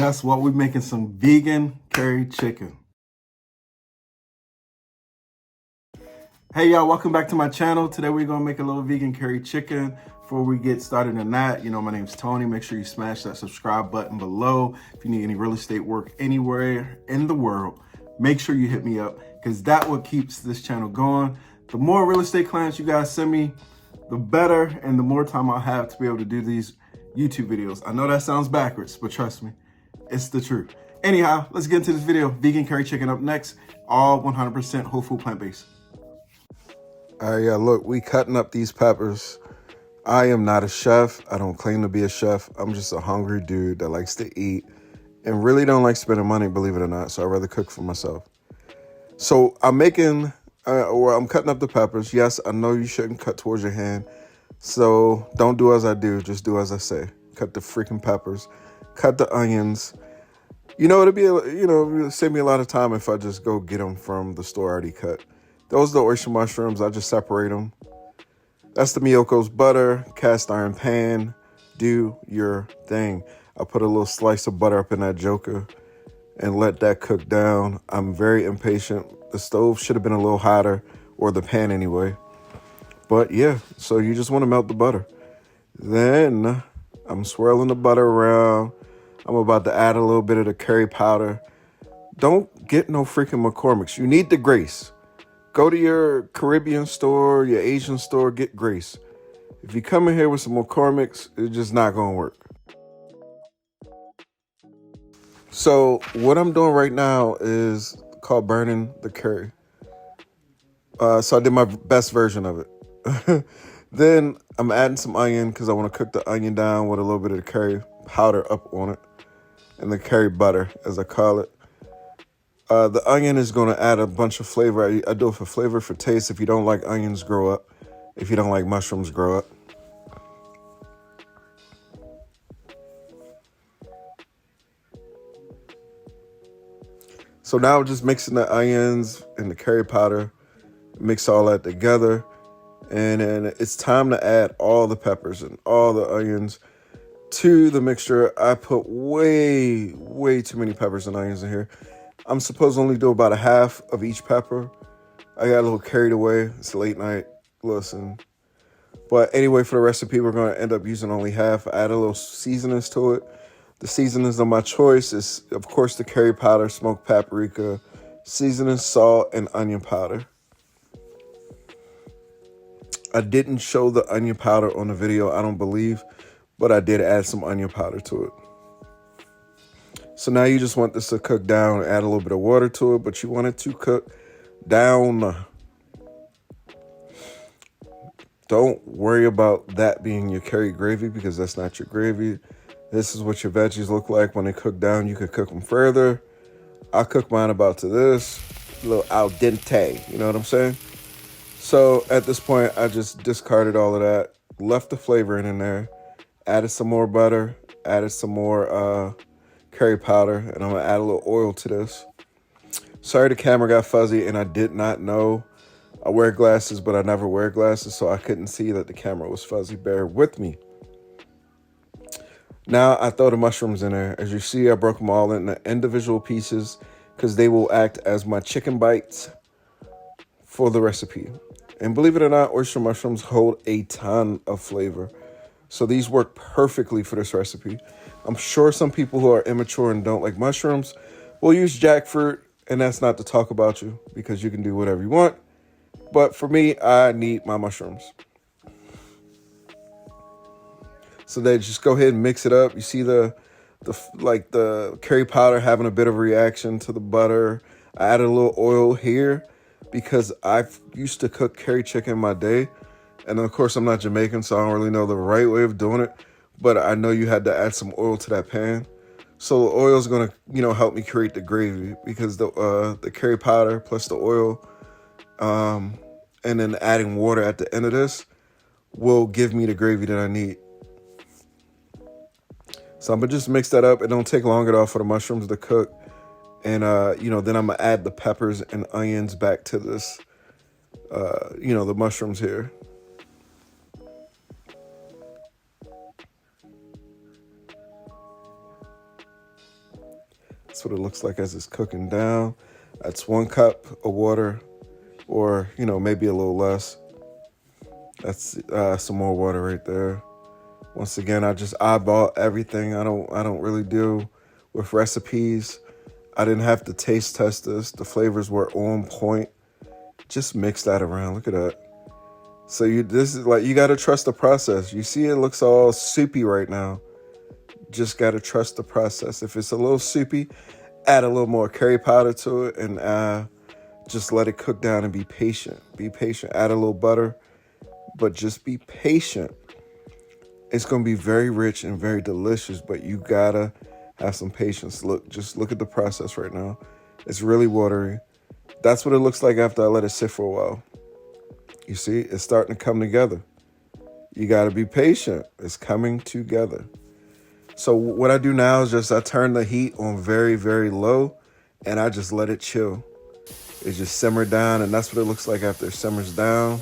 Guess what? We're making some vegan curry chicken. Hey y'all, welcome back to my channel. Today we're gonna make a little vegan curry chicken. Before we get started on that, my name's Tony. Make sure you smash that subscribe button below. If you need any real estate work anywhere in the world, make sure you hit me up, because that's what keeps this channel going. The more real estate clients you guys send me, the better and the more time I'll have to be able to do these YouTube videos. I know that sounds backwards, but trust me, it's the truth. Anyhow, let's get into this video. Vegan curry chicken up next, all 100% whole food plant-based. All right, yeah, look, we cutting up these peppers. I am not a chef. I don't claim to be a chef. I'm just a hungry dude that likes to eat and really don't like spending money, believe it or not. So I'd rather cook for myself. So I'm cutting up the peppers. Yes, I know you shouldn't cut towards your hand. So don't do as I do, just do as I say. Cut the freaking peppers, cut the onions. It'll save me a lot of time if I just go get them from the store already cut. Those are the oyster mushrooms. I just separate them. That's the Miyoko's butter, cast iron pan. Do your thing. I put a little slice of butter up in that joker and let that cook down. I'm very impatient. The stove should have been a little hotter, or the pan anyway. But yeah, so you just want to melt the butter. Then I'm swirling the butter around. I'm about to add a little bit of the curry powder. Don't get no freaking McCormick's. You need the Grace. Go to your Caribbean store, your Asian store, get Grace. If you come in here with some McCormick's, it's just not going to work. So what I'm doing right now is called burning the curry. So I did my best version of it. Then I'm adding some onion because I want to cook the onion down with a little bit of the curry powder up on it. And the curry butter, as I call it. The onion is going to add a bunch of flavor. I do it for flavor, for taste. If you don't like onions, grow up. If you don't like mushrooms, grow up. So now I'm just mixing the onions and the curry powder. Mix all that together. And then it's time to add all the peppers and all the onions to the mixture. I put way too many peppers and onions in here. I'm supposed to only do about a half of each pepper. I got a little carried away. It's late night. Listen. But anyway, for the recipe, we're going to end up using only half. I add a little seasonings to it. The seasonings of my choice is, of course, the curry powder, smoked paprika, seasoning, salt, and onion powder. I didn't show the onion powder on the video, I don't believe, but I did add some onion powder to it. So now you just want this to cook down, add a little bit of water to it, but you want it to cook down. Don't worry about that being your curry gravy, because that's not your gravy. This is what your veggies look like when they cook down. You could cook them further. I cook mine about to this, a little al dente, you know what I'm saying? So at this point, I just discarded all of that, left the flavor in there, added some more butter, added some more curry powder, and I'm gonna add a little oil to this. Sorry the camera got fuzzy and I did not know. I wear glasses, but I never wear glasses, so I couldn't see that the camera was fuzzy. Bear with me. Now I throw the mushrooms in there. As you see, I broke them all into individual pieces because they will act as my chicken bites for the recipe. And believe it or not, oyster mushrooms hold a ton of flavor. So these work perfectly for this recipe. I'm sure some people who are immature and don't like mushrooms will use jackfruit, and that's not to talk about you, because you can do whatever you want. But for me, I need my mushrooms. So then just go ahead and mix it up. You see the curry powder having a bit of a reaction to the butter. I added a little oil here because I used to cook curry chicken in my day. And of course, I'm not Jamaican, so I don't really know the right way of doing it. But I know you had to add some oil to that pan. So the oil is going to, help me create the gravy, because the curry powder plus the oil, and then adding water at the end of this will give me the gravy that I need. So I'm going to just mix that up. It don't take long at all for the mushrooms to cook. And, then I'm going to add the peppers and onions back to this, the mushrooms here. That's what it looks like as it's cooking down. That's 1 cup of water, or, you know, maybe a little less. That's some more water right there. Once again, I just eyeball everything. I don't really deal with recipes. I didn't have to taste test this. The flavors were on point. Just mix that around. Look at that. So this is like, you got to trust the process. You see it looks all soupy right now. Just got to trust the process. If it's a little soupy, add a little more curry powder to it, and just let it cook down and be patient. Be patient. Add a little butter, but just be patient. It's going to be very rich and very delicious, but you got to have some patience. Just look at the process right now. It's really watery. That's what it looks like after I let it sit for a while. You see, it's starting to come together. You got to be patient. It's coming together. So what I do now is just I turn the heat on very, very low, and I just let it chill. It just simmered down, and that's what it looks like after it simmers down.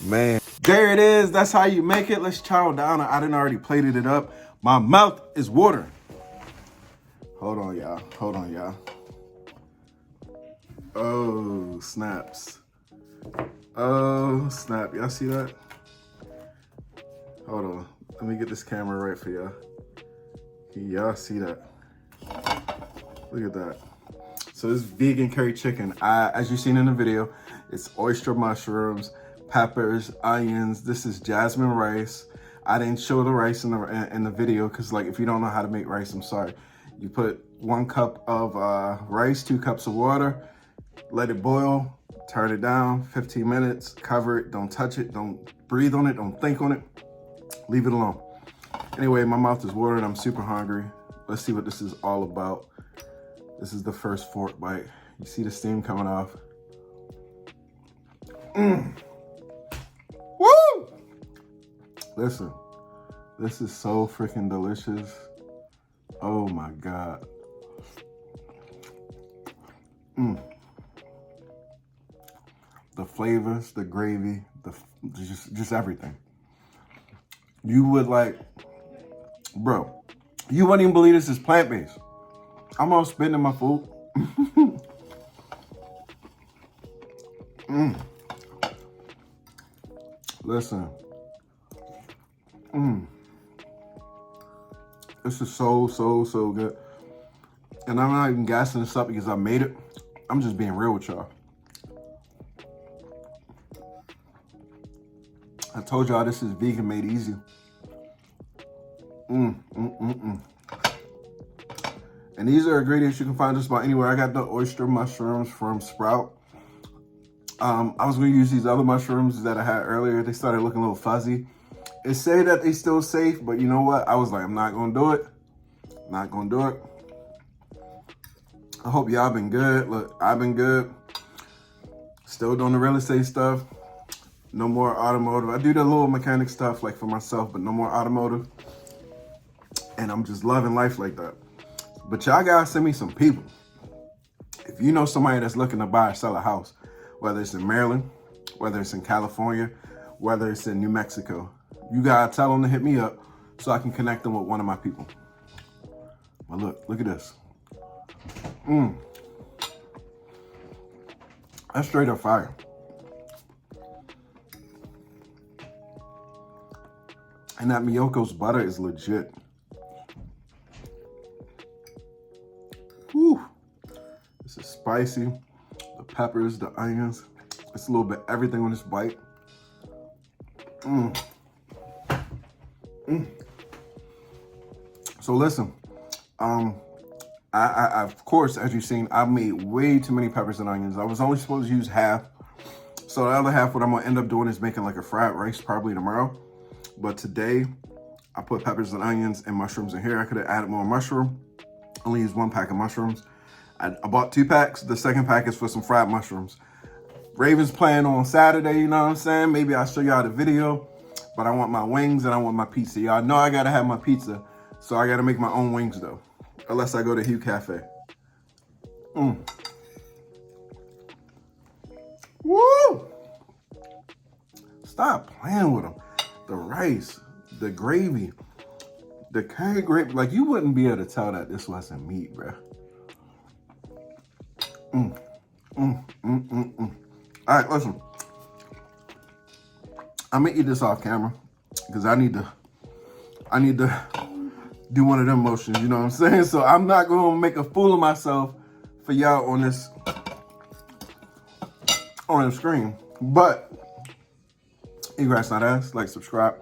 Man, there it is. That's how you make it. Let's chow down. I done already plated it up. My mouth is watering. Hold on, y'all. Hold on, y'all. Oh, snaps. Oh, snap. Y'all see that? Hold on. Let me get this camera right for y'all. Y'all see that? Look at that. So this vegan curry chicken, as you've seen in the video, it's oyster mushrooms, peppers, onions. This is jasmine rice. I didn't show the rice in the video because, like, if you don't know how to make rice, I'm sorry. You put 1 cup of rice, 2 cups of water, let it boil, turn it down, 15 minutes, cover it, don't touch it, don't breathe on it, don't think on it, leave it alone. Anyway, my mouth is watering, I'm super hungry. Let's see what this is all about. This is the first fork bite. You see the steam coming off. Woo! Listen, this is so freaking delicious. Oh my God. The flavors, the gravy, just everything. You would like, bro, you wouldn't even believe this is plant-based. I'm all spitting in my food. Listen. This is so good. And I'm not even gassing this up because I made it. I'm just being real with y'all. I told y'all this is vegan made easy. And these are ingredients you can find just about anywhere. I got the oyster mushrooms from Sprout. I was gonna use these other mushrooms that I had earlier. They started looking a little fuzzy. It say that they still safe, but you know what? I was like, I'm not gonna do it. Not gonna do it. I hope y'all been good. Look, I've been good. Still doing the real estate stuff. No more automotive. I do the little mechanic stuff like for myself, but no more automotive. And I'm just loving life like that. But y'all gotta send me some people. If you know somebody that's looking to buy or sell a house, whether it's in Maryland, whether it's in California, whether it's in New Mexico, you gotta tell them to hit me up so I can connect them with one of my people. But look at this. That's straight up fire. And that Miyoko's butter is legit. Whew. This is spicy. The peppers, the onions. It's a little bit everything on this bite. So listen, I of course, as you've seen, I made way too many peppers and onions. I was only supposed to use half. So the other half, what I'm gonna end up doing is making like a fried rice probably tomorrow. But today, I put peppers and onions and mushrooms in here. I could have added more mushroom. Only used 1 pack of mushrooms. I bought 2 packs. The second pack is for some fried mushrooms. Ravens playing on Saturday, you know what I'm saying? Maybe I'll show y'all the video. But I want my wings and I want my pizza. Y'all know I gotta have my pizza. So I gotta make my own wings though. Unless I go to Hugh Cafe. Woo! Stop playing with them. The rice, the gravy, the curry gravy. Like, you wouldn't be able to tell that this wasn't meat, bro. All right, listen. I'm gonna eat this off camera because I need to do one of them motions, you know what I'm saying? So I'm not gonna make a fool of myself for y'all on the screen. But, congrats, not ass, like, subscribe.